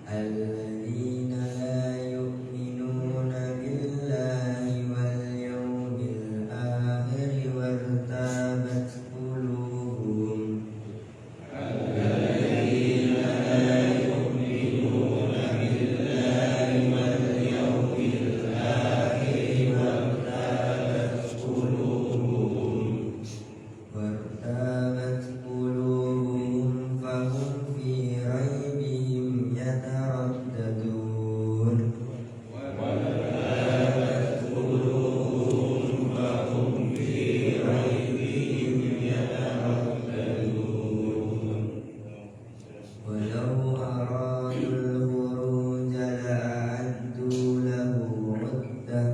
الذين لا يؤمنون بالله واليوم الآخر وارتابت قلوبهم فهم في ريبهم يترددون ولو أرادوا الخروج لأعدوا له عدة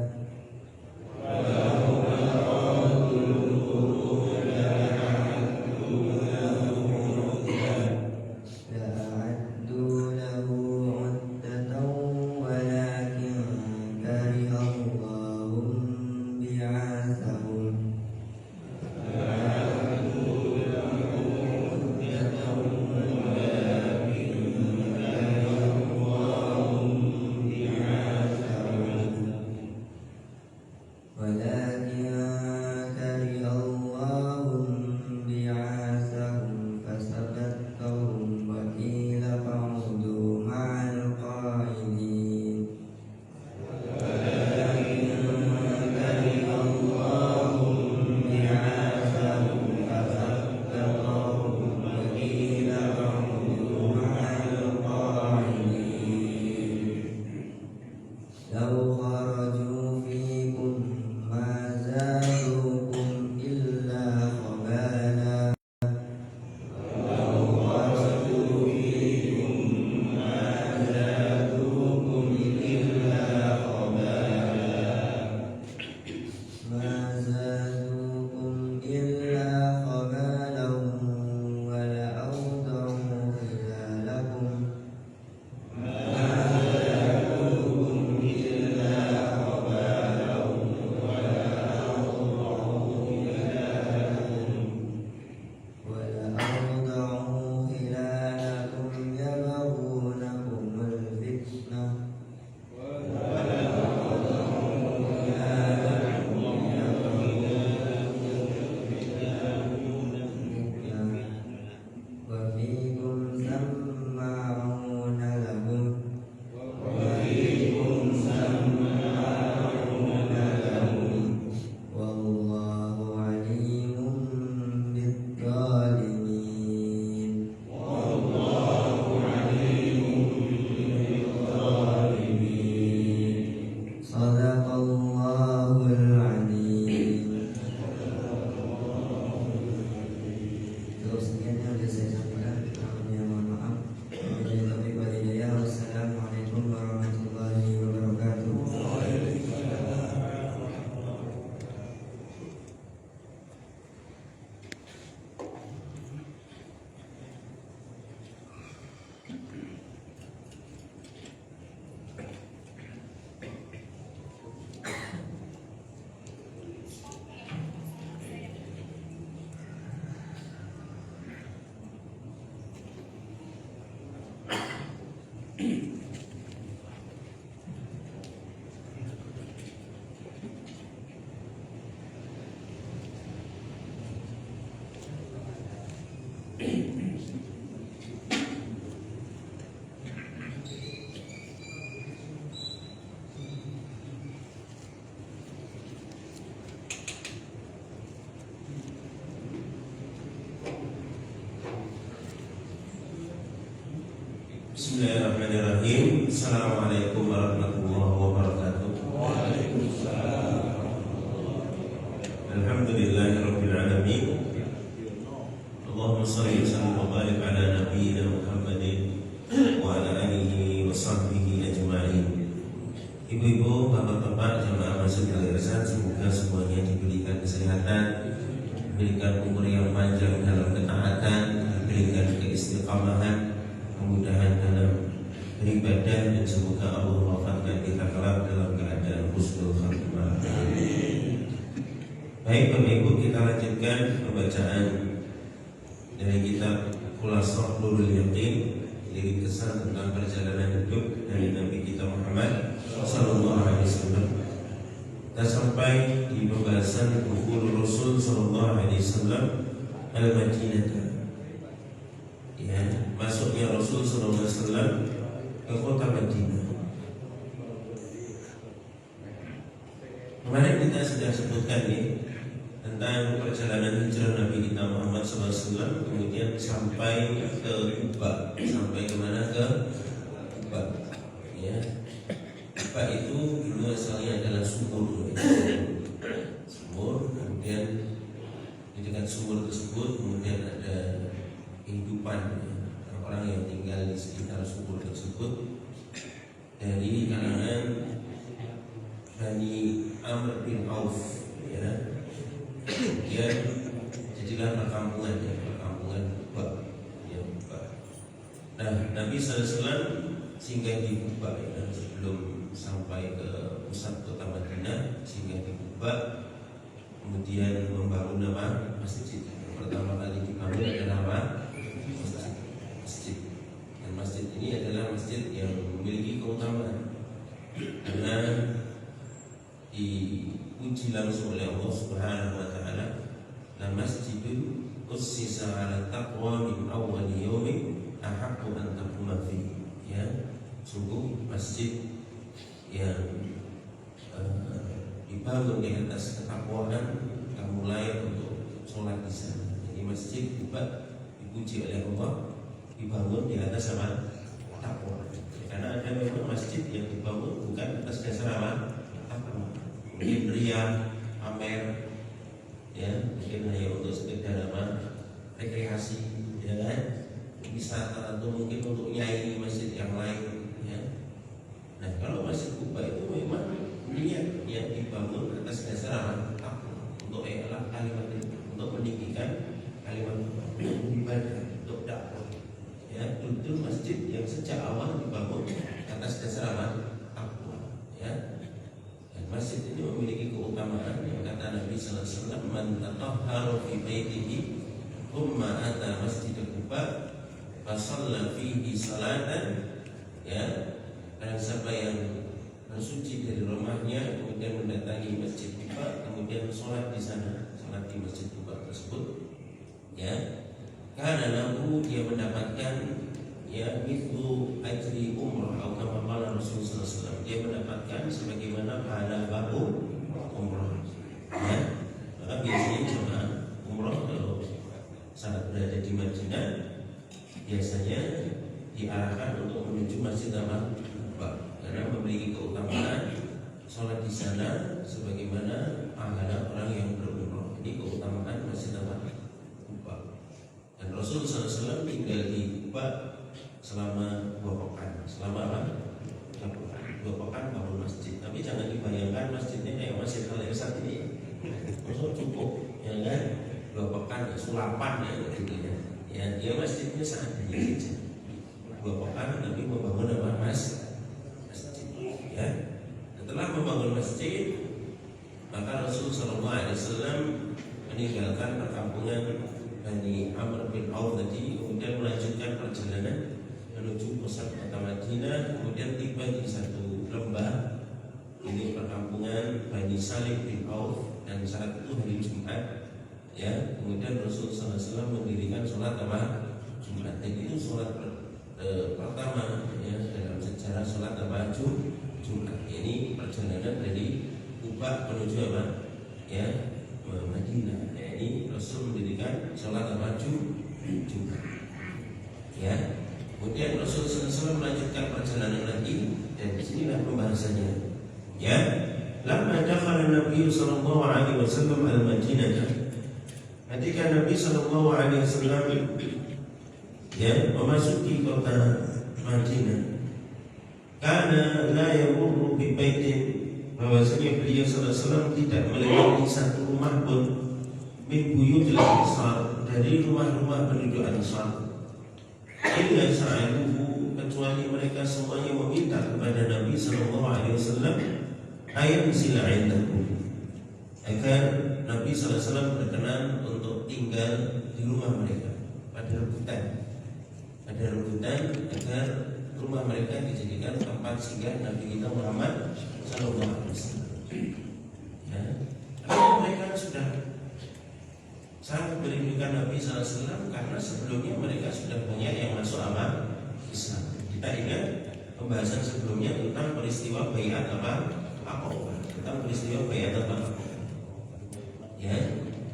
ولكن كره الله بعاثهم فثبتهم وقيل اقعدوا مع القاعدين لو خرجوا فيكم ما زادوكم إلا خبالا ولأوضعوا خلالكم يبغونكم الفتنة وفيكم سماعون لهم والله عليم بالظالمين صدق الله العظيم. Sekian yang bisa saya sampaikan. Mohon maaf. Wabillahi taufiq wal hidayah. Wassalamualaikum warahmatullahi wabarakatuh. Bismillahirrahmanirrahim. Assalamualaikum warahmatullahi wabarakatuh. Alhamdulillahirabbil alamin. Allahumma shalli wa sallim wa barik ala nabiyyina Muhammadin wa ala alihi wa sahbihi ajma'in. Ibu-ibu, bapak-bapak, jamaah masjid Al-Irsyad, semoga semuanya diberikan kesehatan, diberikan umur yang panjang dalam ketaatan, diberikan keistiqamahan, kemudahan dalam beribadah, dan semoga Allah wafatkan kita kelak dalam keadaan husnul khatimah. Baik Bapak Ibu, kita lanjutkan pembacaan dari kitab Khulasah Nurul Yaqin lirik kesan tentang perjalanan hidup dari Nabi kita Muhammad sallallahu alaihi wasallam. Kita sampai di pembahasan dukhul Rasul sallallahu alaihi wasallam al-Madinah. Ya, masuknya Rasul sallallahu alaihi wasallam ke kota Madinah. Kemarin kita sudah sebutkan nih tentang perjalanan hijrah Nabi kita Muhammad SAW, kemudian sampai ke Kuba. Sampai kemana? Ke Kuba. Ya, Kuba itu dulu asalnya adalah sumur. Sumur, kemudian di dekat sumur tersebut kemudian ada kehidupan orang yang tinggal di sekitar sumur tersebut dari kalangan Bani Amr bin Auf. Ya. Kemudian jadilah perkampungan Kuba. Ya, Kuba. Nah, Nabi SAW singgah di Kuba ya, sebelum sampai ke pusat kota Madinah, singgah di Kuba, kemudian membangun nama masjid. Pertama kali dibangun adalah masjid. Dan masjid ini adalah masjid yang memiliki keutamaan karena dipuji langsung oleh Allah Subhanahu wa taala, "La masjidun ussisa 'ala taqwa min awwal yawmin ahaqqu an taquma fihi." Ya, sungguh masjid yang dibangun di atas ketakwaan, kamu layak untuk sholat di sana. Jadi masjid Kuba dipuji oleh Allah dibangun di atas apa? Takwa. Karena ada memang masjid yang dibangun bukan atas dasar apa? Takwa. Mungkin ria, pamer, ya, mungkin hanya untuk sekedar apa? Rekreasi, ya kan? Wisata atau mungkin untuk nyanyi masjid yang lain, ya. Nah, kalau masjid Kuba itu memang niat yang dibangun atas dasar apa? Takwa, untuk kalimat itu, untuk meninggikan kalimat ibadah, untuk dakwah. Ya, itu masjid yang sejak awal dibangun atas dasar apa? Takwa, ya. Dan masjid ini memiliki keutamaan yang kata Nabi sallallahu alaihi wasallam, "Man tatahhara fi baitihi thumma ata masjid Kuba fa shalla fihi salatan." Ya, dan siapa yang bersuci dari rumahnya kemudian mendatangi masjid Kuba, kemudian sholat di sana, sholat di masjid Kuba tersebut, ya, karena lahu dia mendapatkan ya mithlu ajri umrah atau kama qala Rasulullah SAW, dia mendapatkan sebagaimana pahala bahu umrah. Ya, maka biasanya jemaah umrah kalau saat berada di Madinah biasanya diarahkan untuk menuju masjid Kuba karena memiliki keutamaan sholat di sana sebagaimana pahala orang yang berumrah. Ini keutamaan masjid Kuba. Dan Rasulullah SAW tinggal di Kuba selama 2 pekan. Selama apa? 2 pekan bangun masjid. Tapi jangan dibayangkan masjidnya kayak masjid Al-Irsad ini. Maksud cukup, ya kan? 2 pekan ya, sulapan ya gitu ya. Ya, dia masjidnya seadanya saja. 2 pekan Nabi membangun apa? Masjid. Ya. Setelah membangun masjid, maka Rasulullah SAW meninggalkan perkampungan Bani Amr bin Auf tadi, kemudian melanjutkan perjalanan menuju pusat kota Madinah, kemudian tiba di satu lembah. Ini perkampungan Bani Salim bin Auf, dan saat itu hari Jumat. Ya, kemudian Rasulullah SAW mendirikan sholat apa? Jumat. Dan itu sholat pertama ya dalam sejarah sholat apa? Jumat. Ini perjalanan dari Kuba menuju apa? Ya, Madinah. Ya, ini Rasul mendirikan sholat apa? Jumat. Ya. Kemudian Rasul SAW melanjutkan perjalanan lagi, dan disinilah pembahasannya. Ya, lamma dakhala Nabi sallallahu alaihi wasallam al-Madinah. Ketika Nabi sallallahu alaihi wasallam ya memasuki kota Madinah, karena la yamurru bi baitin, bahwasanya beliau sallallahu alaihi wasallam tidak melewati satu rumah pun min buyutil Ansar, dari rumah-rumah penduduk Ansar, illa sa'aluhu, kecuali mereka semuanya meminta kepada Nabi sallallahu alaihi wasallam ayat sila indahu, agar Nabi sallallahu alaihi wasallam berkenan untuk tinggal di rumah mereka pada rebutan. ada rebutan agar rumah mereka dijadikan tempat singgah Nabi kita Muhammad Sallallahu Alaihi Wasallam. Ya, karena mereka sudah sangat merindukan Nabi Sallallahu Alaihi Wasallam karena sebelumnya mereka sudah banyak yang masuk agama Islam. Kita ingat pembahasan sebelumnya tentang peristiwa Bai'at Aqabah, tentang peristiwa Bai'at Aqabah. Ya,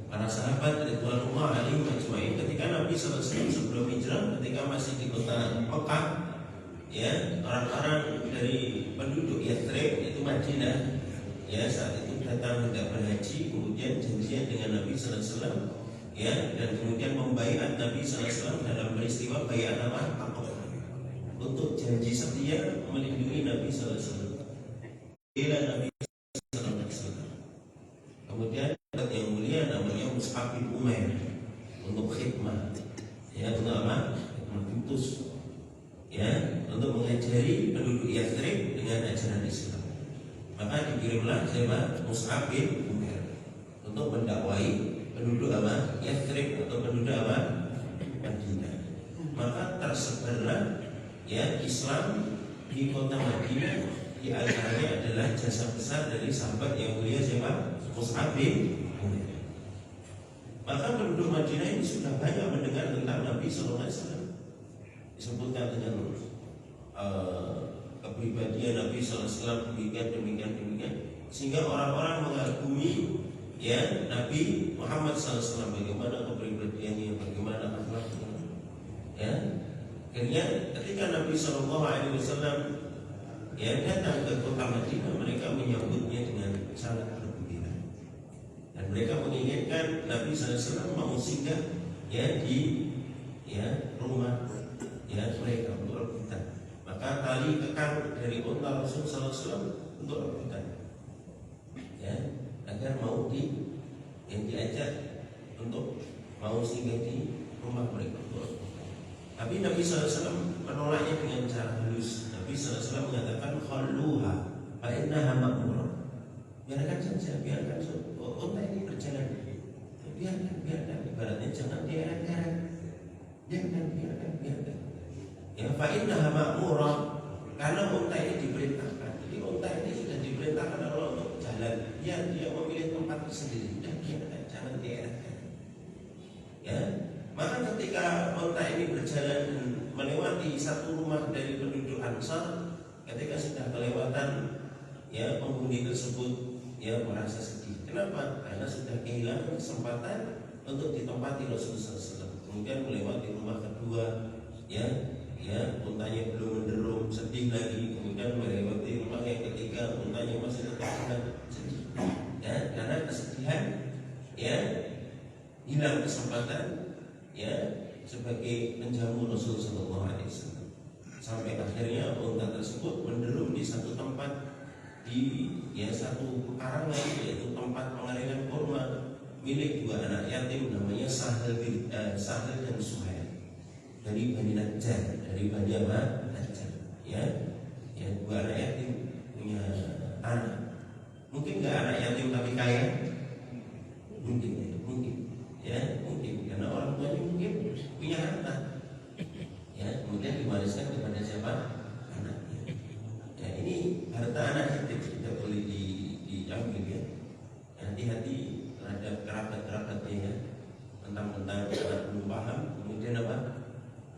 para sahabat radhiyallahu alaihim ajma'in ketika Nabi sallallahu alaihi wasallam sebelum hijrah, ketika masih di kota Mekah, ya, orang-orang dari penduduk Yathrib itu Madinah, ya, saat itu datang hendak berhaji, kemudian janjian dengan Nabi sallallahu alaihi wasallam, ya, dan kemudian membaiat Nabi sallallahu alaihi wasallam dalam peristiwa Bai'at Aqabah untuk janji setia melindungi Nabi sallallahu alaihi wasallam. Bila Nabi sallallahu alaihi wasallam. Kemudian yang mulia namanya Mus'ab bin Umair untuk khidmah, ya, untuk apa? Mengutus, ya, untuk mengajari penduduk Yathrib dengan ajaran Islam. Maka dikirimlah siapa? Mus'ab bin Umair untuk mendakwai penduduk apa? Yathrib atau penduduk apa? Madinah. Maka tersebarlah, ya, Islam di kota Madinah. Di antaranya adalah jasa besar dari sahabat yang mulia siapa? Mus'ab bin Umair. Maka penduduk Madinah ini sudah banyak mendengar tentang Nabi Sallallahu Alaihi Wasallam. Disebutkan dengan kepribadian Nabi Sallallahu Alaihi Wasallam demikian, sehingga orang-orang mengagumi, ya, Nabi Muhammad Sallallahu Alaihi Wasallam, bagaimana kepribadiannya, bagaimana akhlaknya, ya. Akhirnya ketika Nabi Sallallahu Alaihi Wasallam, ya, datang ke kota Madinah, mereka menyambutnya dengan sangat bergembira. Dan mereka menginginkan Nabi sallallahu alaihi wasallam mau singgah, ya, di, ya, rumah, ya, mereka untuk rebutan. Maka tali kekang dari unta Rasul sallallahu alaihi wasallam untuk rebutan, ya, agar mau yang diajak untuk mau singgah di rumah mereka untuk rebutan. Tapi Nabi sallallahu alaihi wasallam menolaknya dengan cara halus. Nabi sallallahu alaihi wasallam mengatakan khalluha fa innaha ma'murah. Biarkan saja, biarkan unta ini berjalan. Biarkan, ibaratnya jangan diarahkan. Biarkan. Ya, fa innaha ma'murah, karena unta ini diperintahkan. Jadi unta ini sudah diperintahkan oleh Allah untuk jalan. Dia memilih tempat sendiri. Dan biarkan, jangan diarahkan. Ya, maka ketika unta ini berjalan melewati satu rumah dari penduduk Ansar, ketika sudah kelewatan, ya, penghuni tersebut, ya, merasa sedih. Kenapa? Karena sudah kehilangan kesempatan untuk ditempati Rasulullah SAW. Kemudian melewati rumah kedua, ya, untanya belum menderum, sedih lagi. Kemudian melewati rumah yang ketiga, untanya masih tetap sedih. Ya, karena kesedihan, ya, hilang kesempatan, ya, sebagai penjamu Rasulullah SAW. Sampai akhirnya unta tersebut menderum di satu tempat, di, ya, satu pekarangan, yaitu tempat pengeringan kurma milik dua anak yatim namanya Sahal dan Suhail dari Bani Najjar, Najjar, ya, dua anak yatim punya anak. Mungkin nggak anak yatim tapi kaya? Mungkin, ya, mungkin karena orang tuanya mungkin punya harta, ya, kemudian diwariskan kepada siapa? Anaknya. Ya, ini harta anak yatim tidak boleh diambil, ya. Hati-hati terhadap kerabat-kerabatnya, ya. Mentang-mentang anak belum paham, kemudian apa?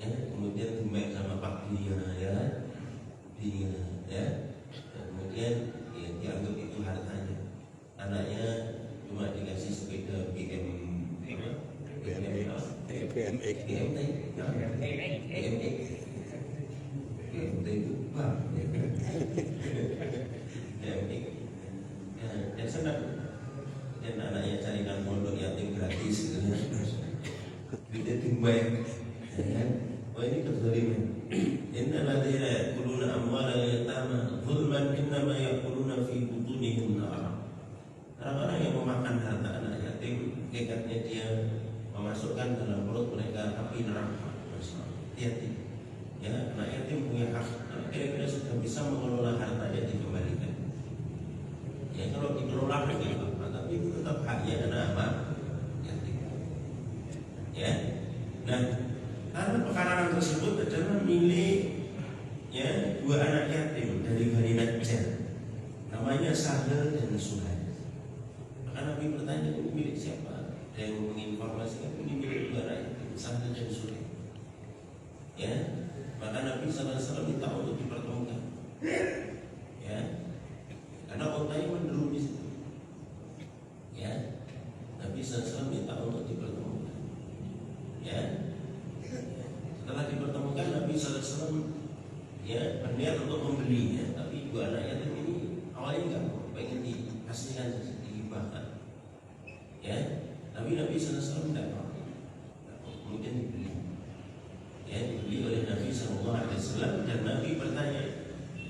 Ya, kemudian dimain sama Pak dia, ya, ya. Kemudian, ya, dianggap itu hartanya. Anaknya cuma dikasih sepeda BMX. Dan senang. Dan anaknya carikan pondok yatim gratis, gitu, ya. Duitnya timbang. Oh, ini kezaliman. Innal ladzina ya'kuluna amwalal yatama zulman innama ya'kuluna fi butunihim nar. Orang-orang yang memakan harta anak yatim, hakikatnya dia memasukkan dalam perut mereka api neraka. Hati-hati. Ya, anak yatim punya hak. Kira-kira sudah bisa mengelola hartanya dikembalikan. Ya, kalau dikelola begitu, tapi itu tetap haknya anak apa? Yatim. Ya. Nah, karena pekarangan tersebut ada sungai. Maka Nabi bertanya, ini milik siapa? Ada yang menginformasikan ini milik dua rakyat, Sahal dan Sulaim. Ya, maka Nabi SAW minta untuk dipertemukan. Ya, karena otaknya menderu di situ. Ya, Nabi SAW minta untuk dipertemukan. Ya, setelah dipertemukan Nabi SAW ya berniat untuk membelinya, tapi dua anaknya tadi ini awalnya nggak mau, pengen dikasihkan dihibahkan. Ya, tapi Nabi SAW tidak mau, kemudian dibeli. Ya, dibeli oleh Nabi SAW dan Nabi bertanya,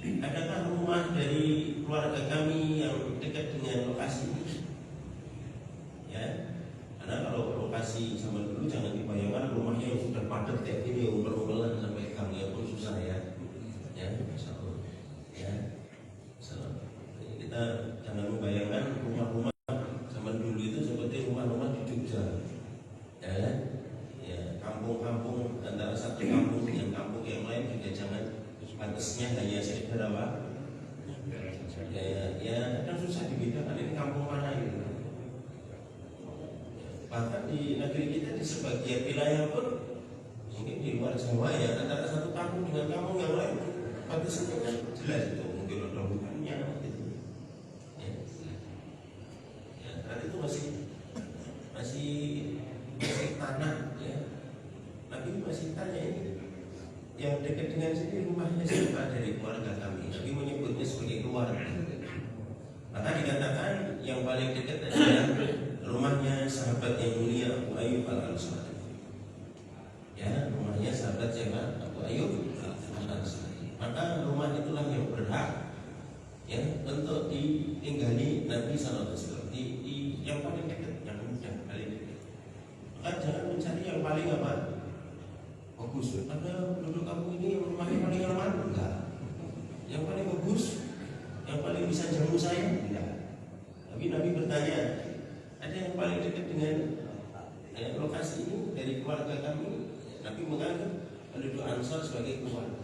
adakah rumah dari keluarga kami yang dekat dengan lokasi ini? Ya, karena kalau lokasi zaman dulu jangan dibayangkan rumahnya yang sudah padat kayak gini, umpel-umpelan sampai gangnya pun susah ya. Ya, insyaallah. Ya, insyaallah. Kita jangan membayangkan rumah-rumah zaman dulu itu seperti rumah-rumah di Jogja. Ya, kampung-kampung antara satu kampung dengan kampung yang lain juga jangan batasnya hanya sekedar apa? Ya, kadang susah dibedakan ini kampung mana gitu. Bahkan di negeri kita di sebagian wilayah pun mungkin di luar Jawa ya antara satu kampung dengan kampung yang lain batasnya kan jelas itu mungkin ada hutannya gitu. Ya, karena itu masih tanah ya. Nabi masih tanya ini yang dekat dengan sini rumahnya siapa dari keluarga kami. Nabi menyebutnya sebagai keluarga. Maka dikatakan yang paling dekat adalah rumahnya sahabat yang mulia Abu Ayyub Al-Ansari. Ya, rumahnya sahabat siapa? Abu Ayyub Al-Ansari. Maka rumah itulah yang berhak ya untuk ditinggali Nabi SAW di yang paling dekat, yang mudah paling dekat. Maka jangan mencari yang paling apa? Bagus. Ada penduduk kampung ini yang rumahnya paling aman? Enggak. Yang paling bagus, yang paling bisa jamu saya? Enggak. Tapi Nabi bertanya, ada yang paling dekat dengan lokasi ini dari keluarga kami? Nabi menganggap penduduk Ansar sebagai keluarga.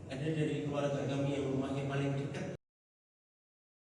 Ada dari keluarga kami yang rumahnya paling dekat